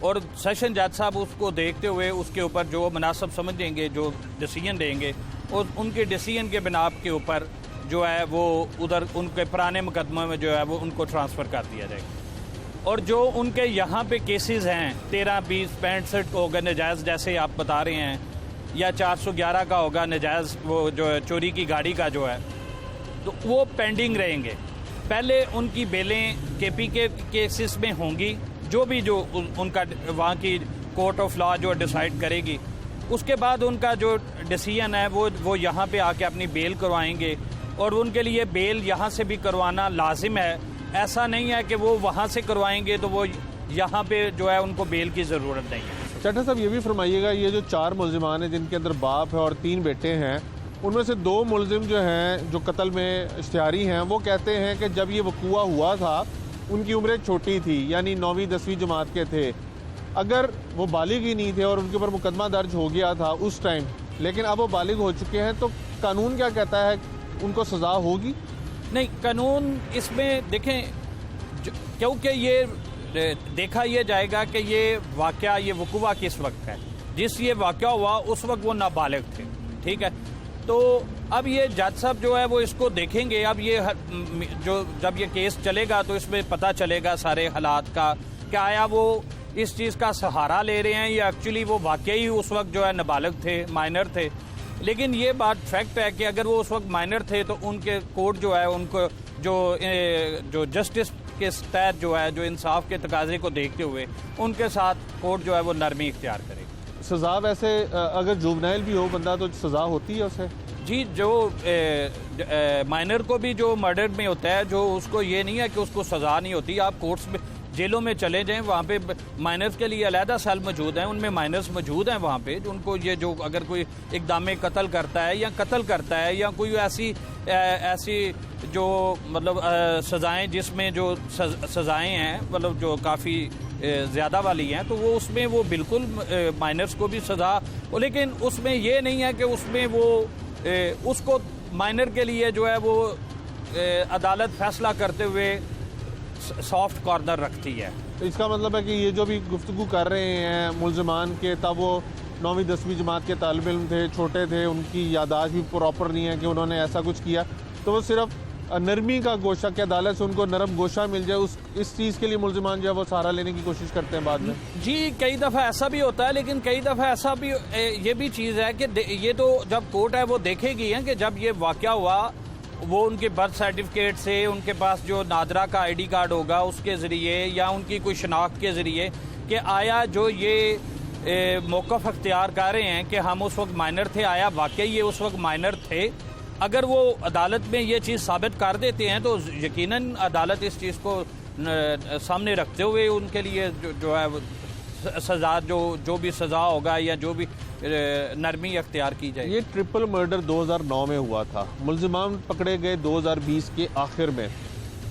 G: और सेशन जज साहब उसको देखते हुए उसके ऊपर जो मुनासिब समझेंगे, जो डिसीजन देंगे, और उनके डिसीजन के बिना के ऊपर जो है वो उधर उनके पुराने मुकदमे में जो है वो उनको ट्रांसफ़र कर दिया जाएगा। और जो उनके यहाँ पे केसेस हैं 13, 20, 65 होगा नजायज़ जैसे आप बता रहे हैं, या 411 का होगा नजायज़ वो जो चोरी की गाड़ी का जो है, तो वो पेंडिंग रहेंगे। पहले उनकी बेलें केपी के केसेस में होंगी, जो भी जो उनका वहाँ की कोर्ट ऑफ लॉ जो डिसाइड करेगी, उसके बाद उनका जो डिसीजन है वो यहाँ पे आके अपनी बेल करवाएंगे और उनके लिए बेल यहाँ से भी करवाना लाजिम है। ऐसा नहीं है कि वो वहाँ से करवाएंगे तो वो यहाँ पे जो है उनको बेल की ज़रूरत नहीं है।
A: चट्ठा साहब, ये भी फरमाइएगा, ये जो 4 मुल्जिमान हैं जिनके अंदर बाप है और 3 बेटे हैं, उनमें से 2 मुल्जिम जो हैं जो कत्ल में इश्तिहारी हैं, वो कहते हैं कि जब ये वक़ूआ हुआ था उनकी उम्रें छोटी थी, यानी 9वीं 10वीं जमात के थे। अगर वो बालिग ही नहीं थे और उनके ऊपर मुकदमा दर्ज हो गया था उस टाइम, लेकिन अब वो बालिग हो चुके हैं, तो कानून क्या कहता है, उनको सज़ा होगी?
G: नहीं, कानून इसमें देखें क्योंकि ये देखा ये जाएगा कि ये वाक़या, ये वक़ूआ किस वक्त है। जिस ये वाक़या हुआ उस वक्त वो नाबालिग थे, ठीक है। तो अब ये जज साहब जो है वो इसको देखेंगे। अब ये जो जब ये केस चलेगा तो इसमें पता चलेगा सारे हालात का, क्या आया वो इस चीज़ का सहारा ले रहे हैं या एक्चुअली वो वाकई उस वक्त जो है नाबालिग थे, माइनर थे। लेकिन ये बात फैक्ट है कि अगर वो उस वक्त माइनर थे तो उनके कोर्ट जो है उनको जो जस्टिस के तहत जो है, जो इंसाफ के तकाजे को देखते हुए उनके साथ कोर्ट जो है वो नरमी इख्तियार करेगी।
A: सज़ा वैसे अगर जुवेनाइल भी हो बंदा तो सज़ा होती है उसे?
G: जी, जो माइनर को भी जो मर्डर में होता है, जो उसको ये नहीं है कि उसको सज़ा नहीं होती। आप कोर्ट्स में, जेलों में चले जाएं, वहाँ पे माइनर्स के लिए अलहदा सेल मौजूद हैं, उनमें माइनर्स मौजूद हैं वहाँ पे, उनको ये जो अगर कोई इक़दाम कत्ल करता है या कत्ल करता है या कोई ऐसी जो मतलब सज़ाएँ जिसमें जो सज़ाएँ हैं मतलब जो काफ़ी ज़्यादा वाली हैं, तो वो उसमें वो बिल्कुल माइनर्स को भी सज़ा, लेकिन उसमें ये नहीं है कि उसमें वो उसको माइनर के लिए जो है वो अदालत फैसला करते हुए सॉफ्ट कॉर्नर रखती है।
A: तो इसका मतलब है कि ये जो भी गुफ्तगू कर रहे हैं मुल्ज़मान के, तब वो 9वीं 10वीं जमात के तालिब इल्म थे, छोटे थे, उनकी यादाश्त भी प्रॉपर नहीं है कि उन्होंने ऐसा कुछ किया, तो वो सिर्फ नरमी का गोशा, कि अदालत से उनको नरम गोशा मिल जाए, इस चीज़ के लिए मुल्ज़मान जो है वो सहारा लेने की कोशिश करते हैं बाद में।
G: जी, कई दफ़ा ऐसा भी होता है, लेकिन कई दफ़ा ऐसा भी ये भी चीज़ है कि ये तो जब कोर्ट है वो देखेगी है कि जब ये वाक़या हुआ वो उनके बर्थ सर्टिफिकेट से, उनके पास जो नादरा का ID कार्ड होगा उसके ज़रिए या उनकी कोई शनाख्त के ज़रिए कि आया जो ये मौक़िफ़ अख्तियार कर रहे हैं कि हम उस वक्त माइनर थे, आया वाकई ये उस वक्त माइनर थे। अगर वो अदालत में ये चीज़ साबित कर देते हैं तो यकीनन अदालत इस चीज़ को सामने रखते हुए उनके लिए जो है सज़ा, जो भी सज़ा होगा या जो भी नरमी अख्तियार की जाए।
A: ये ट्रिपल मर्डर 2009 में हुआ था, मुल्ज़िमान पकड़े गए 2020 के आखिर में।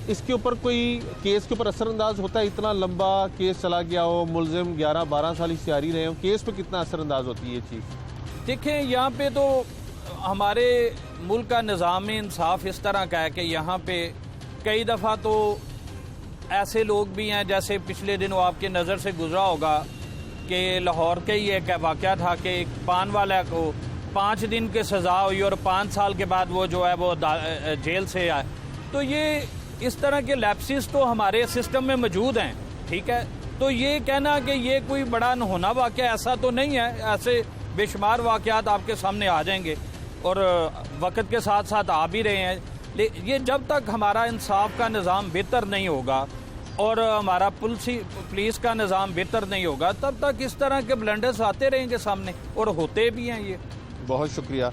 A: इसके ऊपर कोई केस के ऊपर असरअंदाज होता है? इतना लंबा केस चला गया हो, मुल्ज़िम 11-12 साल इश्तिहारी रहे हो, केस पे कितना असरअंदाज होती है ये चीज़?
G: देखें, यहाँ पे तो हमारे मुल्क का निज़ाम इंसाफ इस तरह का है कि यहाँ पे कई दफ़ा तो ऐसे लोग भी हैं, जैसे पिछले दिनों आपके नज़र से गुजरा होगा कि लाहौर के ही एक वाक़या था कि एक पान वाला को 5 दिन की सज़ा हुई और 5 साल के बाद वो जो है वो जेल से आए। तो ये इस तरह के लैप्सिस तो हमारे सिस्टम में मौजूद हैं, ठीक है। तो ये कहना कि ये कोई बड़ा नहोना वाक़या ऐसा तो नहीं है, ऐसे बेशुमार वाक़यात आपके सामने आ जाएंगे और वक्त के साथ साथ आ भी रहे हैं। ये जब तक हमारा इंसाफ का निज़ाम बेहतर नहीं होगा और हमारा पुलिस का निज़ाम बेहतर नहीं होगा, तब तक इस तरह के ब्लंडर्स आते रहेंगे सामने और होते भी हैं। ये
A: बहुत शुक्रिया।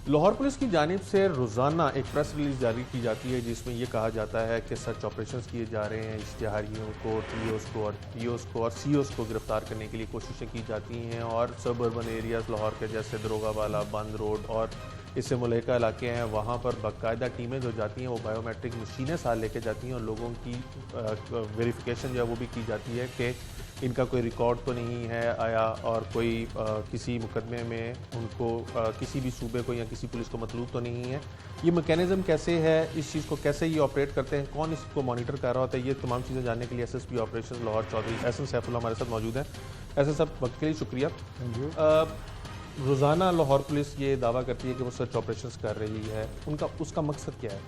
A: लाहौर पुलिस की जानिब से रोज़ाना एक प्रेस रिलीज जारी की जाती है जिसमें यह कहा जाता है कि सर्च ऑपरेशंस किए जा रहे हैं, इश्तिहारियों को, टीओस को और पीओस को और सीओस को गिरफ्तार करने के लिए कोशिशें की जाती हैं और सब अर्बन एरियाज़ लाहौर के जैसे दरोगावाला, बंद रोड और इससे मुल्हिका इलाके हैं, वहाँ पर बाकायदा टीमें जो जाती हैं वो बायोमेट्रिक मशीनें साथ लेके जाती हैं और लोगों की वेरिफिकेशन जो है वो भी की जाती है कि इनका कोई रिकॉर्ड तो नहीं है आया और कोई किसी मुकदमे में उनको किसी भी सूबे को या किसी पुलिस को मतलूब तो नहीं है। ये मैकेनिज़्म कैसे है, इस चीज़ को कैसे ये ऑपरेट करते हैं, कौन इसको मॉनिटर कर रहा होता है, ये तमाम चीज़ें जानने के लिए एसएसपी ऑपरेशन लाहौर चौधरी एहसन सैफुल्लाह हमारे साथ मौजूद हैं। एहसन साहब, वक्त के लिए शुक्रिया। रोज़ाना लाहौर पुलिस ये दावा करती है कि वो सर्च ऑपरेशंस कर रही है, उसका मकसद क्या है?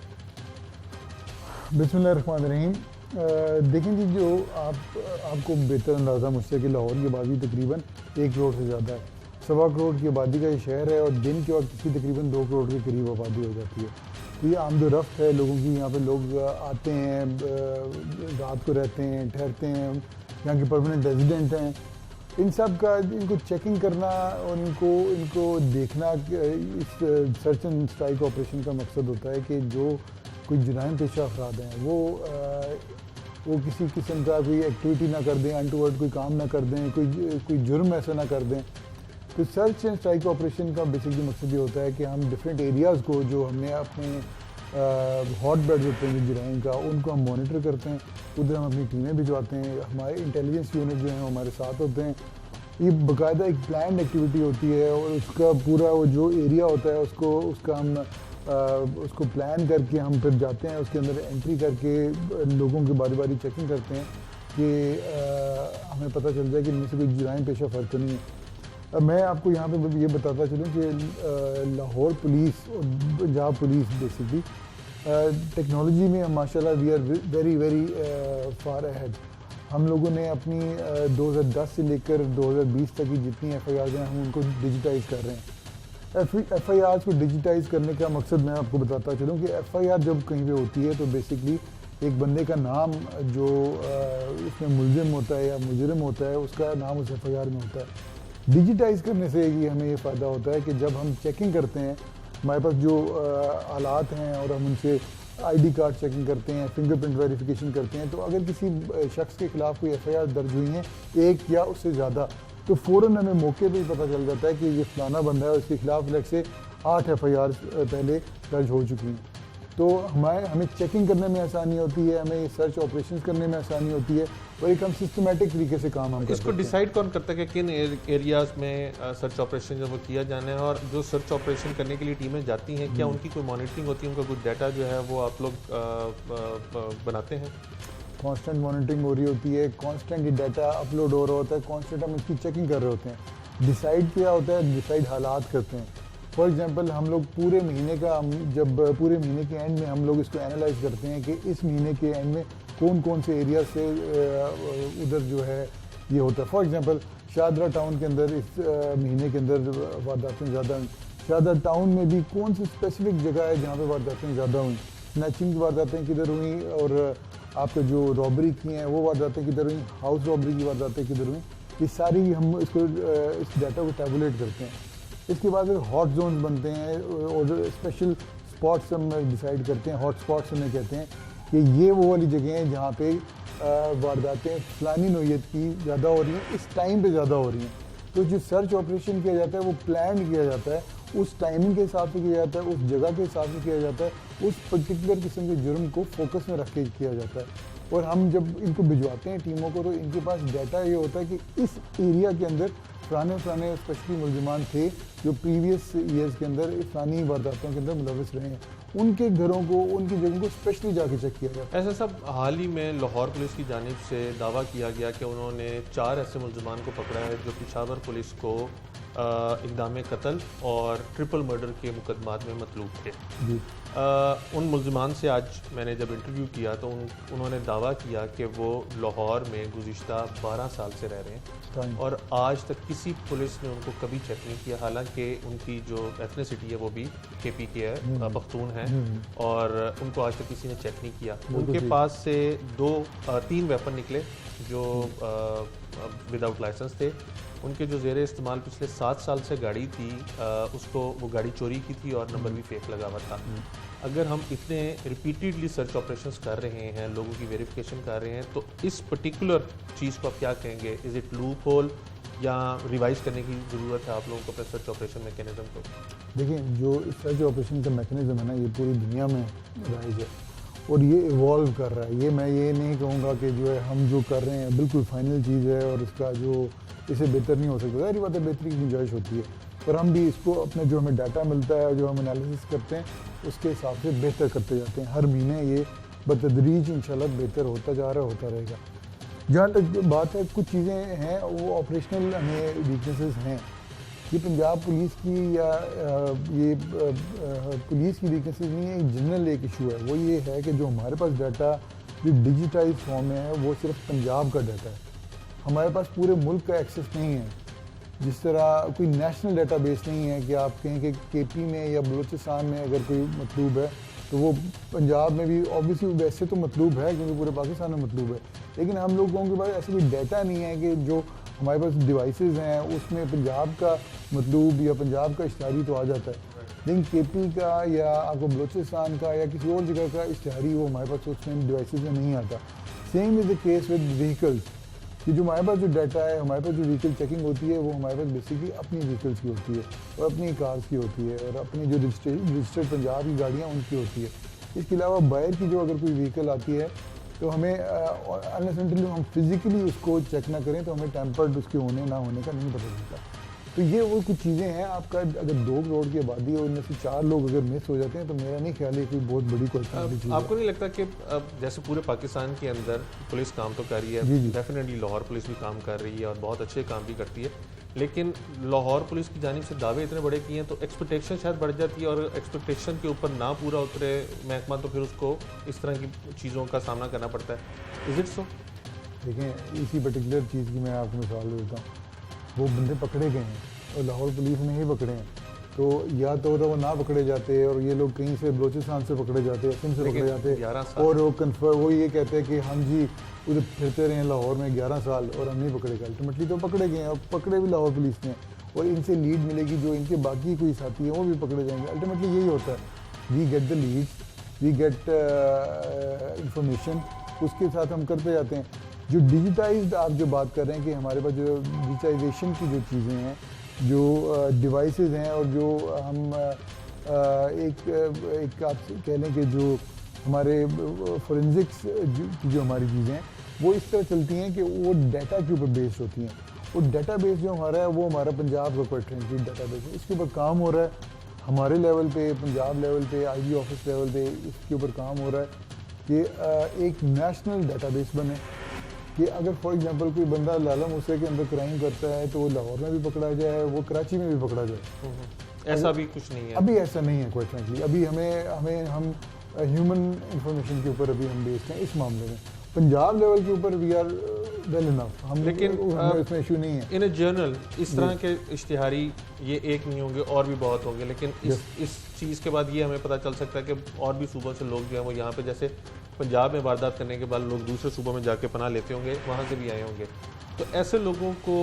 H: बिस्मिल्लाहिर्रहमानिर्रहीम। देखें जी, जो आपको बेहतर अंदाज़ा मुझसे कि लाहौर की आबादी तकरीबन 1 करोड़ से ज़्यादा है। 1.25 करोड़ की आबादी का ये शहर है और दिन के वक्त इसकी तकरीबन 2 करोड़ के करीब आबादी हो जाती है। तो ये आमदोरफ्त है लोगों की। यहाँ पे लोग आते हैं, रात को रहते हैं, ठहरते हैं, यहाँ के परमानेंट रेजिडेंट हैं। इन सब का इनको चेकिंग करना और इनको देखना, इस सर्च एंड स्ट्राइक ऑपरेशन का मकसद होता है कि जो कोई जुराइम पेशा अफराद हैं वो किसी किस्म का कोई एक्टिविटी ना कर दें, अनटूवर्ड कोई काम ना कर दें, कोई जुर्म ऐसा ना कर दें। तो सर्च एंड स्ट्राइक ऑपरेशन का बेसिकली मकसद ये होता है कि हम डिफरेंट एरियाज़ को जो हमने अपने हॉट बेड्स होते हैं जुराइम का, उनको हम मॉनिटर करते हैं। उधर हम अपनी टीमें भिजवाते हैं, हमारे इंटेलिजेंस यूनिट जो हैं हमारे साथ होते हैं। ये बाकायदा एक प्लान्ड एक्टिविटी होती है और उसका पूरा वो जो एरिया होता है उसको प्लान करके हम फिर जाते हैं, उसके अंदर एंट्री करके लोगों की बारी बारी चेकिंग करते हैं कि हमें पता चल जाए कि इनमें से कोई जुराइम पेशा फ़र्क तो नहीं है। अब मैं आपको यहाँ पे ये बताता चलूँ कि लाहौर पुलिस और पंजाब पुलिस बेसिकली टेक्नोलॉजी में माशाल्लाह we are very very far ahead. हम लोगों ने अपनी 2010 से लेकर 2020 तक की जितनी FIRs हैं हम उनको डिजिटाइज़ कर रहे हैं। FIRs को डिजिटाइज़ करने का मकसद मैं आपको बताता चलूँ कि FIR जब कहीं पे होती है तो बेसिकली एक बंदे का नाम जो उसमें मुलजिम होता है या मुजरिम होता है उसका नाम उस FIR में होता है। डिजिटाइज़ करने से ये हमें ये फ़ायदा होता है कि जब हम चेकिंग करते हैं, हमारे पास जो आलात हैं और हम उनसे ID कार्ड चेकिंग करते हैं, फिंगरप्रिंट वेरिफिकेशन करते हैं, तो अगर किसी शख्स के ख़िलाफ़ कोई FIR दर्ज हुई हैं, एक या उससे ज़्यादा, तो फ़ौरन हमें मौके पे ही पता चल जाता है कि ये फलाना बंदा है और इसके खिलाफ लेट से 8 FIRs पहले दर्ज हो चुकी हैं। तो हमें चेकिंग करने में आसानी होती है, हमें सर्च ऑपरेशंस करने में आसानी होती है और एक हम सिस्टमेटिक तरीके से काम हम करते हैं।
A: इसको डिसाइड कौन करता है कि किन एरियाज़ में सर्च ऑपरेशन जो वो किया जाना है, और जो सर्च ऑपरेशन करने के लिए टीमें जाती हैं क्या उनकी कोई मॉनिटरिंग होती है, उनका कुछ डाटा जो है वो आप लोग बनाते हैं?
H: कांस्टेंट मॉनिटरिंग हो रही होती है, कांस्टेंट डाटा अपलोड हो रहा होता है, कांस्टेंट हम इसकी चेकिंग कर रहे होते हैं। डिसाइड क्या होता है, डिसाइड हालात करते हैं। फॉर एग्जांपल हम लोग पूरे महीने का जब पूरे महीने के एंड में हम लोग इसको एनालाइज करते हैं कि इस महीने के एंड में कौन कौन से एरिया से उधर जो है ये होता है। फॉर एग्जांपल शाहदरा टाउन के अंदर इस महीने के अंदर वारदातें ज़्यादा हुई। शाहदरा टाउन में भी कौन सी स्पेसिफिक जगह है जहाँ पे वारदातें ज़्यादा हुई, स्नैचिंग की वारदातें किधर हुई और आपके जो रॉबरी की हैं वो वारदातें किधर हुई, हाउस रॉबरी की वारदातें किधर हुई, ये सारी हम इसको इस डाटा को टैबुलेट करते हैं। इसके बाद फिर हॉट जोन्स बनते हैं और स्पेशल स्पॉट्स हम डिसाइड करते हैं। हॉट स्पॉट्स हमें कहते हैं कि ये वो वाली जगह हैं जहाँ पे वारदातें फलानी नौइयत की ज़्यादा हो रही हैं, इस टाइम पे ज़्यादा हो रही हैं। तो जो सर्च ऑपरेशन किया जाता है वो प्लान किया जाता है, उस टाइमिंग के हिसाब से किया जाता है, उस जगह के हिसाब से किया जाता है, उस पर्टिकुलर किस्म के जुर्म को फोकस में रख के किया जाता है। और हम जब इनको भिजवाते हैं टीमों को तो इनके पास डाटा ये होता है कि इस एरिया के अंदर पुराने स्पेशली मुलजिमान थे जो प्रीवियस ईयर्स के अंदर इस्लामी वारदातों के अंदर मुलविस रहे हैं, उनके घरों को, उनकी जगहों को स्पेशली जाके चेक किया जाता है।
A: ऐसा सब हाल ही में लाहौर पुलिस की जानिब से दावा किया गया कि उन्होंने 4 ऐसे मुलजिमान को पकड़ा है जो पेशावर पुलिस को इक़दाम कत्ल और ट्रिपल मर्डर के मुकदमात में मतलूब थे।
H: जी
A: उन मुलजिमान से आज मैंने जब इंटरव्यू किया तो उन्होंने दावा किया कि वो लाहौर में गुज़िश्ता 12 साल से रह रहे हैं और आज तक किसी पुलिस ने उनको कभी चेक नहीं किया, हालांकि उनकी जो एथनिसिटी है वो भी KP की है, पख्तून है, और उनको आज तक किसी ने चेक नहीं किया। उनके पास से 3 वेपन निकले जो विदाउट लाइसेंस थे। उनके जो ज़ेरे इस्तेमाल पिछले 7 साल से गाड़ी थी, उसको वो गाड़ी चोरी की थी और नंबर भी फेक लगा हुआ था। अगर हम इतने रिपीटेडली सर्च ऑपरेशंस कर रहे हैं, लोगों की वेरिफिकेशन कर रहे हैं, तो इस पर्टिकुलर चीज़ को आप क्या कहेंगे? इज़ इट लूप होल या रिवाइज करने की ज़रूरत है आप लोगों को अपने सर्च ऑपरेशन मैकेनिज्म को?
H: देखिए, जो सर्च ऑपरेशन का मैकेनिज्म है ना, ये पूरी दुनिया में राइज है और ये इवॉल्व कर रहा है। मैं ये नहीं कहूँगा कि जो है हम जो कर रहे हैं बिल्कुल फाइनल चीज़ है और इसका जो इसे बेहतर नहीं हो सकता। ज़ाहिर बात है बेहतरी की गुंजाइश होती है, पर हम भी इसको अपने जो हमें डाटा मिलता है और जो हम एनालिसिस करते हैं उसके हिसाब से बेहतर करते जाते हैं। हर महीने ये बतदरीज इंशाल्लाह बेहतर होता जा रहा है, होता रहेगा। जहाँ तक बात है, कुछ चीज़ें हैं वो ऑपरेशनल हमें वीकनेसेस हैं। ये पंजाब पुलिस की या ये पुलिस की वीकनेसेस नहीं है, जनरल एक इशू है। वो ये है कि जो हमारे पास डाटा जो डिजिटाइज फॉर्म में है वो सिर्फ पंजाब का डाटा है, हमारे पास पूरे मुल्क का एक्सेस नहीं है। जिस तरह कोई नेशनल डेटाबेस नहीं है कि आप कहें कि KP में या बलूचिस्तान में अगर कोई मतलूब है तो वो पंजाब में भी ऑब्वियसली वैसे तो मतलूब है क्योंकि पूरे पाकिस्तान में मतलूब है, लेकिन हम लोगों के पास ऐसा कोई डाटा नहीं है कि जो हमारे पास डिवाइसेस हैं उसमें पंजाब का मतलूब या पंजाब का इश्तिहारी तो आ जाता है, लेकिन KP का या आपको बलूचिस्तान का या किसी और जगह का इश्तिहारी वो हमारे पास उसमें डिवाइसेस में नहीं आता। Same is the case with vehicles कि जो हमारे पास जो डाटा है, हमारे पास जो व्हीकल चेकिंग होती है वो हमारे पास बेसिकली अपनी व्हीकल्स की होती है और अपनी कार्स की होती है और अपनी जो रजिस्टर्ड पंजाब की गाड़ियाँ उनकी होती है। इसके अलावा बाहर की जो अगर कोई व्हीकल आती है तो हमें अनलेसली हम फिज़िकली उसको चेक ना करें तो हमें टैंपर्ड उसके होने ना होने का नहीं पता चलता। तो ये वो कुछ चीज़ें हैं। आपका अगर 2 करोड़ की आबादी है उनमें से 4 लोग अगर मिस हो जाते हैं तो मेरा नहीं ख्याल है कोई बहुत बड़ी क्वेश्चन चीज़।
A: आपको नहीं लगता कि जैसे पूरे पाकिस्तान के अंदर पुलिस काम तो कर रही है, डेफिनेटली लाहौर पुलिस भी काम कर रही है और बहुत अच्छे काम भी करती है, लेकिन लाहौर पुलिस की जानिब से दावे इतने बड़े किए हैं तो एक्सपेक्टेशन शायद बढ़ जाती है और एक्सपेक्टेशन के ऊपर ना पूरा उतरे महकमा तो फिर उसको इस तरह की चीज़ों का सामना करना पड़ता है। Is it so?
H: देखें, इसी पर्टिकुलर चीज़ की मैं आपको मिसाल देता हूँ। वो बंदे पकड़े गए हैं और लाहौर पुलिस ने ही पकड़े हैं, तो या तो वो ना पकड़े जाते और ये लोग कहीं से बलूचिस्तान से पकड़े जाते, असम से पकड़े जाते और वो ये कहते हैं कि हम जी उधर फिरते रहे लाहौर में 11 साल और हम नहीं पकड़े गए। अल्टीमेटली तो पकड़े गए और पकड़े भी लाहौर पुलिस ने और इनसे लीड मिलेगी, जो इनके बाकी कोई साथी हैं वो भी पकड़े जाएंगे। अल्टीमेटली यही होता है, we get the lead, we get information, उसके साथ हम करते जाते हैं। जो डिजिटाइज्ड आप जो बात कर रहे हैं कि हमारे पास जो डिजिटाइजेशन की जो चीज़ें हैं, जो डिवाइसेस हैं और जो हम एक आप कह लें कि जो हमारे फोरेंसिक्स की जो हमारी चीज़ें हैं वो इस तरह चलती हैं कि वो डाटा के ऊपर बेस्ड होती हैं। वो डाटाबेस जो हमारा है वो हमारा पंजाब का क्वाड्रेंट डाटाबेस है, इसके ऊपर काम हो रहा है हमारे लेवल पे, पंजाब लेवल पे, IG ऑफिस लेवल पे इसके ऊपर काम हो रहा है कि एक नेशनल डाटाबेस बने कि अगर फॉर एग्जांपल कोई बंदा लाला मूसा के अंदर क्राइम करता है तो वो लाहौर में भी पकड़ा जाए, वो कराची में भी पकड़ा जाए।
A: ऐसा भी कुछ नहीं है
H: अभी, ऐसा नहीं है क्वाइट फ्रैंकली। अभी हम ह्यूमन इंफॉर्मेशन के ऊपर अभी हम बेस्ड हैं इस मामले में। पंजाब लेवल के ऊपर वी आर वेल इनफ, हम
A: लेकिन
H: इसमें इशू नहीं है।
A: इन ए जर्नल इस तरह के इश्तिहारी ये एक नहीं होंगे और भी बहुत होंगे, लेकिन इस चीज़ के बाद ये हमें पता चल सकता है कि और भी सूबों से लोग जो हैं वो यहाँ पे जैसे पंजाब में वारदात करने के बाद लोग दूसरे सूबों में जाके पनाह लेते होंगे, वहाँ से भी आए होंगे। तो ऐसे लोगों को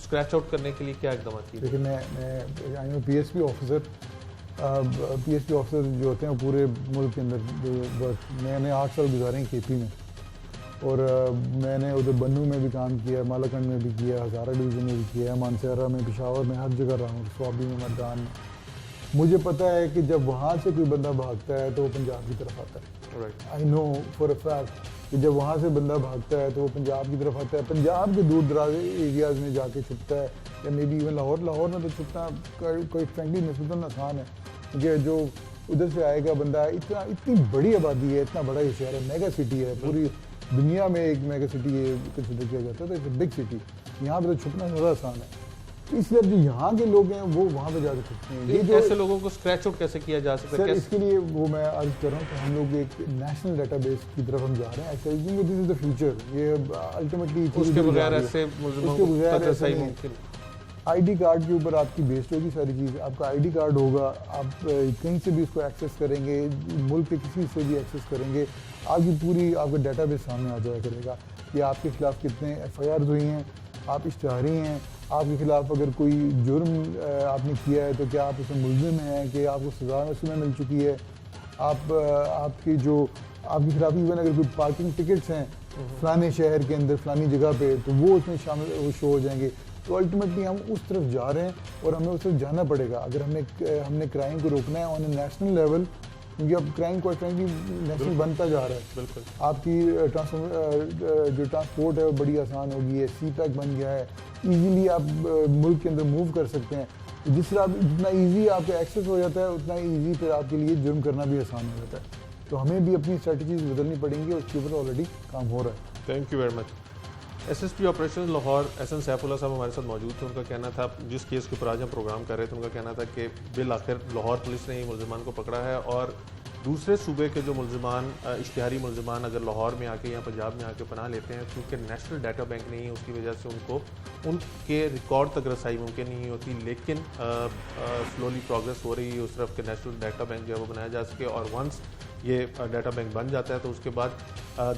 A: स्क्रैच आउट करने के लिए क्या इकदाम किए?
H: देखिए, मैं PSP ऑफिसर जो होते हैं पूरे मुल्क के अंदर मैंने 8 साल गुजारे हैं KP में और मैंने उधर बन्नू में भी काम किया, मालाकंड में भी किया, हज़ारा डिवीज़न में भी किया, मानसहरा में, पेशावर में, हर जगह रहा हूँ, स्वाबी में, मैदान में। मुझे पता है कि जब वहाँ से कोई बंदा भागता है तो वो पंजाब की तरफ आता है।
A: Right.
H: I know for a fact कि जब वहाँ से बंदा भागता है तो वो पंजाब की तरफ आता है, पंजाब के दूर दराज एरियाज़ में जाके छुपता है, या मे बी इवन लाहौर में तो छुपना कोई फ्रेंकली निस्बतन आसान है, क्योंकि जो उधर से आएगा बंदा, इतनी बड़ी आबादी है, इतना बड़ा ये शहर है, मेगा सिटी है, पूरी दुनिया में एक मेगा सिटी कंसिडर किया जाता है, तो इट्स बिग सिटी, यहाँ पर तो छुपना ज़्यादा आसान है। इसलिए जो यहाँ के लोग हैं वो वहाँ पे जाकर छुपते हैं।
A: ये जो ऐसे लोगों को स्क्रैच आउट कैसे किया जा सकता है?
H: सर इसके लिए वो मैं अर्ज कर रहा हूँ कि हम लोग एक नेशनल डेटाबेस की तरफ हम जा रहे हैं, ऐसे दिस इज द फ्यूचर, ये अल्टीमेटली
A: उसके बगैर ऐसे मुल्ज़िमों को तक रसाई मुमकिन?
H: आईडी कार्ड के ऊपर आपकी बेस्ड होगी सारी चीज़, आपका आईडी कार्ड होगा, आप कहीं से भी उसको एक्सेस करेंगे, मुल्क के किसी से भी एक्सेस करेंगे, आपकी पूरी आपका डेटाबेस सामने आ जाया करेगा कि आपके खिलाफ कितने FIRs हुई हैं, आप इश्तहारी हैं, आपके खिलाफ अगर कोई जुर्म आपने किया है तो क्या आप उसमें मुल्ज़िम हैं, कि आपको सज़ा उसमें मिल चुकी है, आपके खिलाफ इवन अगर कोई पार्किंग टिकट्स हैं फलाने शहर के अंदर फलानी जगह पे, तो वो उसमें शामिल शो हो जाएंगे। तो अल्टीमेटली हम उस तरफ जा रहे हैं और हमें उस तरफ जाना पड़ेगा अगर हमने क्राइम को रोकना है ऑन ए नेशनल लेवल, क्योंकि अब क्राइम को नेशनल बनता जा रहा है।
A: बिल्कुल।
H: आपकी जो ट्रांसपोर्ट है वो बड़ी आसान हो गई है, CPAC बन गया है, इजीली आप मुल्क के अंदर मूव कर सकते हैं, जिस तरह जितना इजी आपका एक्सेस हो जाता है उतना इजी फिर आपके लिए जुर्म करना भी आसान हो जाता है। तो हमें भी अपनी स्ट्रेटजीज बदलनी पड़ेंगी, उसके ऊपर ऑलरेडी काम हो रहा है।
A: Thank you very much. SSP operation Lahore SN Saifullah साहब हमारे साथ मौजूद थे। उनका कहना था, जिस केस के ऊपर आज हम प्रोग्राम कर रहे थे, उनका कहना था कि बिल आखिर लाहौर पुलिस ने ही मुल्ज़िमान को पकड़ा है और दूसरे सूबे के जो मुल्ज़िमान इश्तिहारी मुल्ज़िमान अगर लाहौर में आके या पंजाब में आके पनाह लेते हैं, क्योंकि नेशनल डाटा बैंक नहीं है, उसकी वजह से उनको उनके रिकॉर्ड तक रसाई मुमकिन नहीं होती। लेकिन स्लोली प्रोग्रेस हो रही है उस तरफ के नेशनल डाटा बैंक जो है वो बनाया जा सके, और वंस ये डाटा बैंक बन जाता है तो उसके बाद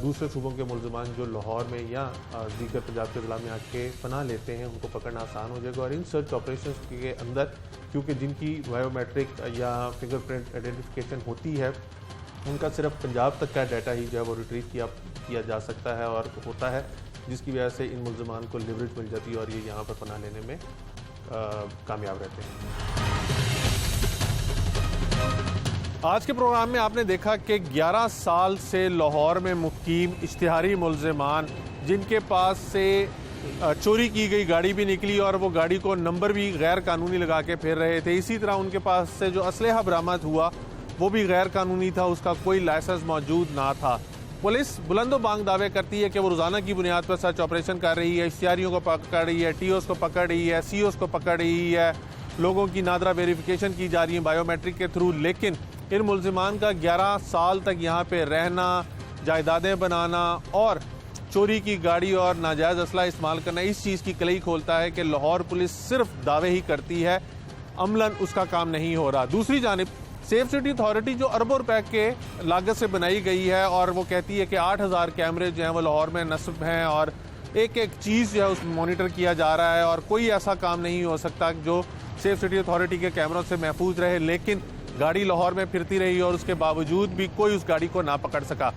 A: दूसरे सूबों के मुल्ज़िमान जो लाहौर में या दीगर पंजाब के ज़िला में आके पनाह लेते हैं उनको पकड़ना आसान हो जाएगा। और इन सर्च ऑपरेशंस के अंदर क्योंकि जिनकी बायोमेट्रिक या फिंगरप्रिंट आइडेंटिफिकेशन होती है, उनका सिर्फ पंजाब तक का डाटा ही जो है वो रिट्रीव किया जा सकता है और होता है, जिसकी वजह से इन मुल्ज़िमान को लिवरेज मिल जाती है और ये यहाँ पर पनाह लेने में कामयाब रहते हैं। आज के प्रोग्राम में आपने देखा कि 11 साल से लाहौर में मुकीम इश्तिहारी मुल्ज़िमान, जिनके पास से चोरी की गई गाड़ी भी निकली और वो गाड़ी को नंबर भी गैर कानूनी लगा के फिर रहे थे, इसी तरह उनके पास से जो असलहा बरामद हुआ वो भी गैर कानूनी था, उसका कोई लाइसेंस मौजूद ना था। पुलिस बुलंदो बांग दावे करती है कि वो रोज़ाना की बुनियाद पर सर्च ऑपरेशन कर रही है, इश्तिहारियों को पकड़ रही है, TOs को पकड़ रही है, COs को पकड़ रही है, लोगों की नादरा वेरिफिकेशन की जा रही है बायोमेट्रिक के थ्रू। लेकिन इन मुल्ज़िमान का 11 साल तक यहाँ पे रहना, जायदादें बनाना और चोरी की गाड़ी और नाजायज़ असला इस्तेमाल करना इस चीज़ की कलई खोलता है कि लाहौर पुलिस सिर्फ दावे ही करती है, अमलन उसका काम नहीं हो रहा। दूसरी जानिब सेफ सिटी अथॉरिटी जो अरबों रुपए के लागत से बनाई गई है और वो कहती है कि 8000 कैमरे जो हैं वो लाहौर में नस्ब हैं और एक एक चीज़ जो है उसमें मॉनिटर किया जा रहा है और कोई ऐसा काम नहीं हो सकता जो सेफ सिटी अथॉरिटी के कैमरों से महफूज रहे। लेकिन गाड़ी लाहौर में फिरती रही और उसके बावजूद भी कोई उस गाड़ी को ना पकड़ सका।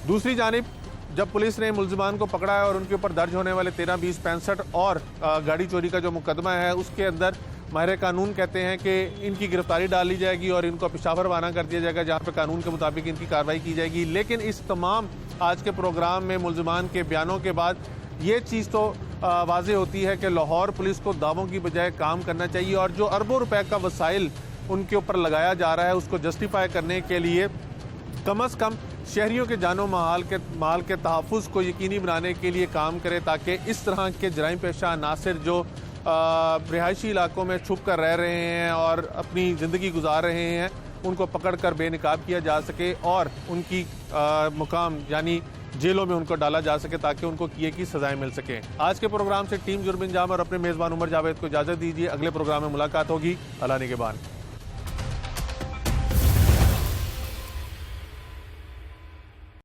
A: दूसरी जानिब जब पुलिस ने मुल्ज़िमान को पकड़ा है और उनके ऊपर दर्ज होने वाले 13, 20, 65 और गाड़ी चोरी का जो मुकदमा है उसके अंदर माहिर कानून कहते हैं कि इनकी गिरफ्तारी डाल ली जाएगी और इनको पेशावर रवाना कर दिया जाएगा, जहाँ पे कानून के मुताबिक इनकी कार्रवाई की जाएगी। लेकिन इस तमाम आज के प्रोग्राम में मुल्ज़िमान के बयानों के बाद ये चीज़ तो वाज़ेह होती है कि लाहौर पुलिस को दावों की बजाय काम करना चाहिए और जो अरबों रुपए का वसाइल उनके ऊपर लगाया जा रहा है उसको जस्टिफाई करने के लिए कम अज़ कम शहरियों के जानो माल के तहफ़्फ़ुज़ को यकीनी बनाने के लिए काम करे, ताकि इस तरह के जराइम पेशा अनासर जो रिहायशी इलाकों में छुप कर रह रहे हैं और अपनी ज़िंदगी गुजार रहे हैं उनको पकड़ कर बेनकाब किया जा सके और उनकी मुकाम यानी जेलों में उनको डाला जा सके ताकि उनको किए की सजाएं मिल सकें। आज के प्रोग्राम से टीम जुर्म इंजाम और अपने मेज़बान उमर जावेद को इजाज़त दीजिए। अगले प्रोग्राम में मुलाकात होगी। अल्लाह निगहबान।